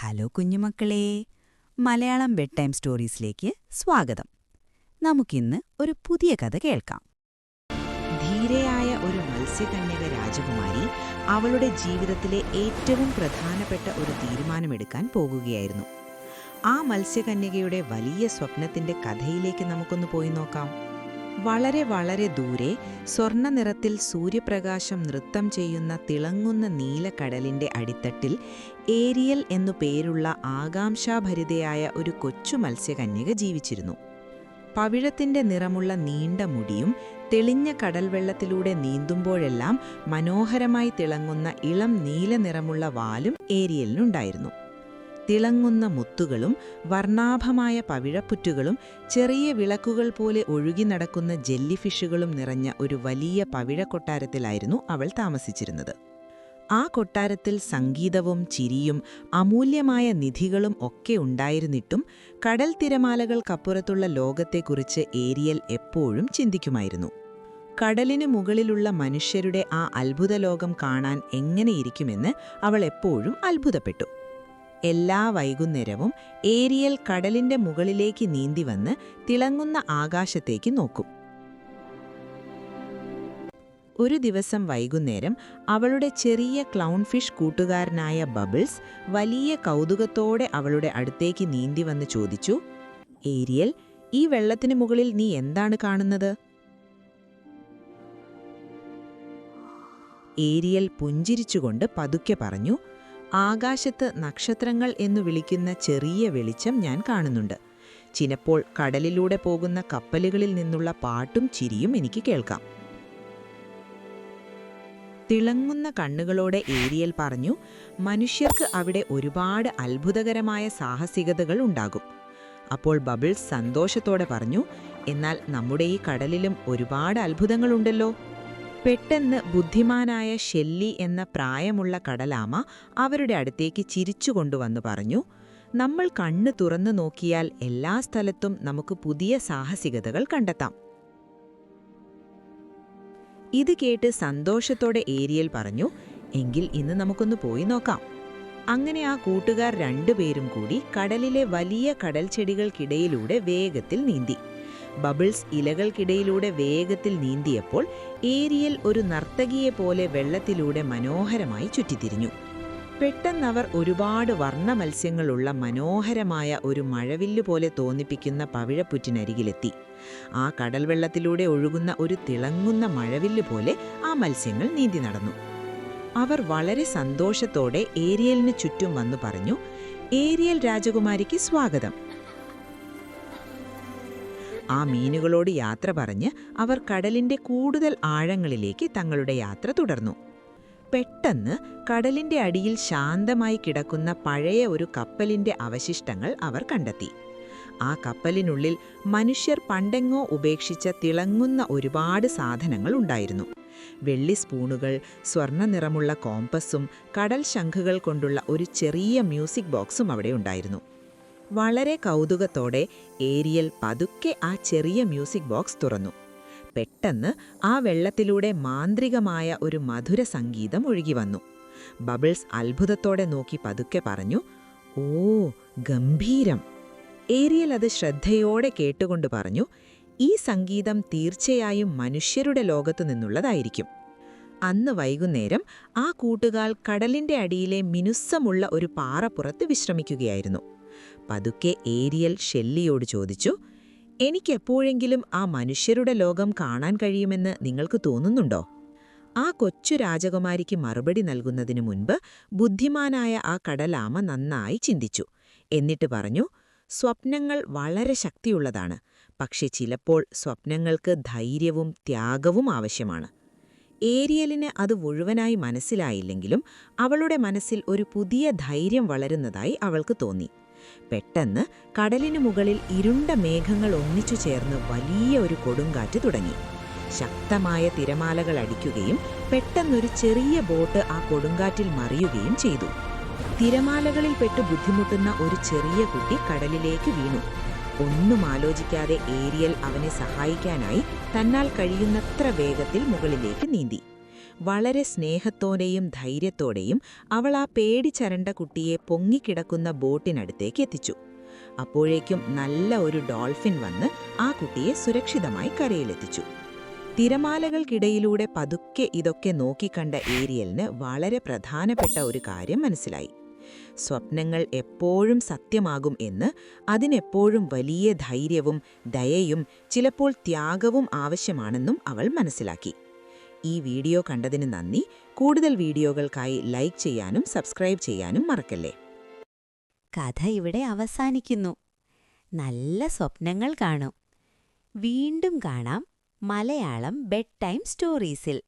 Hello കുഞ്ഞുമക്കളേ, Malayalam bed time സ്റ്റോറീസിലേക്ക് സ്വാഗതം. നമുക്കിന്ന് ഒരു പുതിയ കഥ കേൾക്കാം. ധീരയായ ഒരു മത്സ്യകന്യക രാജകുമാരി അവളുടെ ജീവിതത്തിലെ ഏറ്റവും പ്രധാനപ്പെട്ട ഒരു തീരുമാനമെടുക്കാൻ പോകുകയായിരുന്നു. ആ മത്സ്യകന്യകയുടെ വലിയ സ്വപ്നത്തിന്റെ കഥയിലേക്ക് നമുക്കൊന്ന് പോയി നോക്കാം. വളരെ വളരെ ദൂരെ സ്വർണ്ണ നിറത്തിൽ സൂര്യപ്രകാശം നൃത്തം ചെയ്യുന്ന തിളങ്ങുന്ന നീലക്കടലിന്റെ അടിത്തട്ടിൽ ഏരിയൽ എന്നു പേരുള്ള ആകാംക്ഷാഭരിതയായ ഒരു കൊച്ചു മത്സ്യകന്യക ജീവിച്ചിരുന്നു. പവിഴത്തിന്റെ നിറമുള്ള നീണ്ട മുടിയും തെളിഞ്ഞ കടൽവെള്ളത്തിലൂടെ നീന്തുമ്പോഴെല്ലാം മനോഹരമായി തിളങ്ങുന്ന ഇളം നീല നിറമുള്ള വാലും ഏരിയലിനുണ്ടായിരുന്നു. തിളങ്ങുന്ന മുത്തുകളും വർണ്ണാഭമായ പവിഴപ്പുറ്റുകളും ചെറിയ വിളക്കുകൾ പോലെ ഒഴുകി നടക്കുന്ന ജെല്ലിഫിഷുകളും നിറഞ്ഞ ഒരു വലിയ പവിഴക്കൊട്ടാരത്തിലായിരുന്നു അവൾ താമസിച്ചിരുന്നത്. ആ കൊട്ടാരത്തിൽ സംഗീതവും ചിരിയും അമൂല്യമായ നിധികളും ഒക്കെ ഉണ്ടായിരുന്നിട്ടും കടൽ തിരമാലകൾക്കപ്പുറത്തുള്ള ലോകത്തെക്കുറിച്ച് ഏരിയൽ എപ്പോഴും ചിന്തിക്കുമായിരുന്നു. കടലിനു മുകളിലുള്ള മനുഷ്യരുടെ ആ അത്ഭുതലോകം കാണാൻ എങ്ങനെയിരിക്കുമെന്ന് അവൾ എപ്പോഴും അത്ഭുതപ്പെട്ടു. എല്ലാ വൈകുന്നേരവും ഏരിയൽ കടലിന്റെ മുകളിലേക്ക് നീന്തിവന്ന് തിളങ്ങുന്ന ആകാശത്തേക്ക് നോക്കും. ഒരു ദിവസം വൈകുന്നേരം അവളുടെ ചെറിയ ക്ലൗൺ ഫിഷ് കൂട്ടുകാരനായ ബബിൾസ് വലിയ കൗതുകത്തോടെ അവളുടെ അടുത്തേക്ക് നീന്തിവന്ന് ചോദിച്ചു, "ഏരിയൽ, ഈ വെള്ളത്തിനു മുകളിൽ നീ എന്താണ് കാണുന്നത്?" ഏരിയൽ പുഞ്ചിരിച്ചുകൊണ്ട് പതുക്കെ പറഞ്ഞു, "ആകാശത്ത് നക്ഷത്രങ്ങൾ എന്നു വിളിക്കുന്ന ചെറിയ വെളിച്ചം ഞാൻ കാണുന്നുണ്ട്. ചിലപ്പോൾ കടലിലൂടെ പോകുന്ന കപ്പലുകളിൽ നിന്നുള്ള പാട്ടും ചിരിയും എനിക്ക് കേൾക്കാം." തിളങ്ങുന്ന കണ്ണുകളോടെ ഏരിയൽ പറഞ്ഞു, "മനുഷ്യർക്ക് അവിടെ ഒരുപാട് അത്ഭുതകരമായ സാഹസികതകൾ ഉണ്ടാകും." അപ്പോൾ ബബിൾസ് സന്തോഷത്തോടെ പറഞ്ഞു, "എന്നാൽ നമ്മുടെ ഈ കടലിലും ഒരുപാട് അത്ഭുതങ്ങളുണ്ടല്ലോ." പെട്ടെന്ന് ബുദ്ധിമാനായ ഷെല്ലി എന്ന പ്രായമുള്ള കടലാമ അവരുടെ അടുത്തേക്ക് ചിരിച്ചുകൊണ്ടുവന്നു പറഞ്ഞു, "നമ്മൾ കണ്ണ് തുറന്നു നോക്കിയാൽ എല്ലാ സ്ഥലത്തും നമുക്ക് പുതിയ സാഹസികതകൾ കണ്ടെത്താം." ഇത് കേട്ട് സന്തോഷത്തോടെ ഏരിയൽ പറഞ്ഞു, "എങ്കിൽ ഇന്ന് നമുക്കൊന്ന് പോയി നോക്കാം." അങ്ങനെ ആ കൂട്ടുകാർ രണ്ടുപേരും കൂടി കടലിലെ വലിയ കടൽച്ചെടികൾക്കിടയിലൂടെ വേഗത്തിൽ നീന്തി. ബബിൾസ് ഇലകൾക്കിടയിലൂടെ വേഗത്തിൽ നീന്തിയപ്പോൾ ഏരിയൽ ഒരു നർത്തകിയെപ്പോലെ വെള്ളത്തിലൂടെ മനോഹരമായി ചുറ്റിത്തിരിഞ്ഞു. പെട്ടെന്നവർ ഒരുപാട് വർണ്ണ മത്സ്യങ്ങളുള്ള മനോഹരമായ ഒരു മഴവില്ലുപോലെ തോന്നിപ്പിക്കുന്ന പവിഴപ്പുറ്റിനരികിലെത്തി. ആ കടൽവെള്ളത്തിലൂടെ ഒഴുകുന്ന ഒരു തിളങ്ങുന്ന മഴവില്ല് പോലെ ആ മത്സ്യങ്ങൾ നീന്തി നടന്നു. അവർ വളരെ സന്തോഷത്തോടെ ഏരിയലിന് ചുറ്റും വന്നു പറഞ്ഞു, "ഏരിയൽ രാജകുമാരിക്ക് സ്വാഗതം." ആ മീനുകളോട് യാത്ര പറഞ്ഞ് അവർ കടലിന്റെ കൂടുതൽ ആഴങ്ങളിലേക്ക് തങ്ങളുടെ യാത്ര തുടർന്നു. പെട്ടെന്ന് കടലിന്റെ അടിയിൽ ശാന്തമായി കിടക്കുന്ന പഴയ ഒരു കപ്പലിന്റെ അവശിഷ്ടങ്ങൾ അവർ കണ്ടെത്തി. ആ കപ്പലിനുള്ളിൽ മനുഷ്യർ പണ്ടെങ്ങോ ഉപേക്ഷിച്ച തിളങ്ങുന്ന ഒരുപാട് സാധനങ്ങൾ ഉണ്ടായിരുന്നു. വെള്ളി സ്പൂണുകൾ, സ്വർണ്ണ നിറമുള്ള കോമ്പസും കടൽ ശംഖുകൾ കൊണ്ടുള്ള ഒരു ചെറിയ മ്യൂസിക് ബോക്സും അവിടെ ഉണ്ടായിരുന്നു. വളരെ കൗതുകത്തോടെ ഏരിയൽ പതുക്കെ ആ ചെറിയ മ്യൂസിക് ബോക്സ് തുറന്നു. പെട്ടെന്ന് ആ വെള്ളത്തിലൂടെ മാന്ത്രികമായ ഒരു മധുര സംഗീതം ഒഴുകി വന്നു. ബബിൾസ് അത്ഭുതത്തോടെ നോക്കി പതുക്കെ പറഞ്ഞു, "ഓ, ഗംഭീരം." ഏരിയൽ അത് ശ്രദ്ധയോടെ കേട്ടുകൊണ്ട് പറഞ്ഞു, "ഈ സംഗീതം തീർച്ചയായും മനുഷ്യരുടെ ലോകത്തു നിന്നുള്ളതായിരിക്കും." അന്ന് വൈകുന്നേരം ആ കൂട്ടുകാർ കടലിന്റെ അടിയിലെ മിനുസമുള്ള ഒരു പാറപ്പുറത്ത് വിശ്രമിക്കുകയായിരുന്നു. പതുക്കെ ഏരിയൽ ഷെല്ലിയോട് ചോദിച്ചു, "എനിക്കെപ്പോഴെങ്കിലും ആ മനുഷ്യരുടെ ലോകം കാണാൻ കഴിയുമെന്ന് നിങ്ങൾക്ക് തോന്നുന്നുണ്ടോ?" ആ കൊച്ചു രാജകുമാരിക്ക് മറുപടി നൽകുന്നതിനു മുൻപ് ബുദ്ധിമാനായ ആ കടലാമ നന്നായി ചിന്തിച്ചു. എന്നിട്ട് പറഞ്ഞു, "സ്വപ്നങ്ങൾ വളരെ ശക്തിയുള്ളതാണ്. പക്ഷെ ചിലപ്പോൾ സ്വപ്നങ്ങൾക്ക് ധൈര്യവും ത്യാഗവും ആവശ്യമാണ്." ഏരിയലിന് അത് മുഴുവനായി മനസ്സിലായില്ലെങ്കിലും അവളുടെ മനസ്സിൽ ഒരു പുതിയ ധൈര്യം വളരുന്നതായി അവൾക്ക് തോന്നി. പെട്ടെന്ന് കടലിനു മുകളിൽ ഇരുണ്ട മേഘങ്ങൾ ഒന്നിച്ചു ചേർന്ന് വലിയ ഒരു കൊടുങ്കാറ്റ് തുടങ്ങി. ശക്തമായ തിരമാലകൾ അടിക്കുകയും പെട്ടെന്നൊരു ചെറിയ ബോട്ട് ആ കൊടുങ്കാറ്റിൽ മറിയുകയും ചെയ്തു. തിരമാലകളിൽ പെട്ട് ബുദ്ധിമുട്ടുന്ന ഒരു ചെറിയ കുട്ടി കടലിലേക്ക് വീണു. ഒന്നും ആലോചിക്കാതെ ഏരിയൽ അവനെ സഹായിക്കാനായി തന്നാൽ കഴിയുന്നത്ര വേഗത്തിൽ മുകളിലേക്ക് നീന്തി. വളരെ സ്നേഹത്തോടെയും ധൈര്യത്തോടെയും അവൾ ആ പേടിച്ചരണ്ട കുട്ടിയെ പൊങ്ങിക്കിടക്കുന്ന ബോട്ടിനടുത്തേക്ക് എത്തിച്ചു. അപ്പോഴേക്കും നല്ല ഒരു ഡോൾഫിൻ വന്ന് ആ കുട്ടിയെ സുരക്ഷിതമായി കരയിലെത്തിച്ചു. തിരമാലകൾക്കിടയിലൂടെ പതുക്കെ ഇതൊക്കെ നോക്കിക്കണ്ട ഏരിയലിന് വളരെ പ്രധാനപ്പെട്ട ഒരു കാര്യം മനസ്സിലായി. സ്വപ്നങ്ങൾ എപ്പോഴും സത്യമാകും എന്ന്, അതിനെപ്പോഴും വലിയ ധൈര്യവും ദയയും ചിലപ്പോൾ ത്യാഗവും ആവശ്യമാണെന്നും അവൾ മനസ്സിലാക്കി. ഈ വീഡിയോ കണ്ടതിന് നന്ദി. കൂടുതൽ വീഡിയോകൾക്കായി ലൈക്ക് ചെയ്യാനും സബ്സ്ക്രൈബ് ചെയ്യാനും മറക്കല്ലേ. കഥ ഇവിടെ അവസാനിക്കുന്നു. നല്ല സ്വപ്നങ്ങൾ കാണും. വീണ്ടും കാണാം മലയാളം ബെഡ് ടൈം സ്റ്റോറീസിൽ.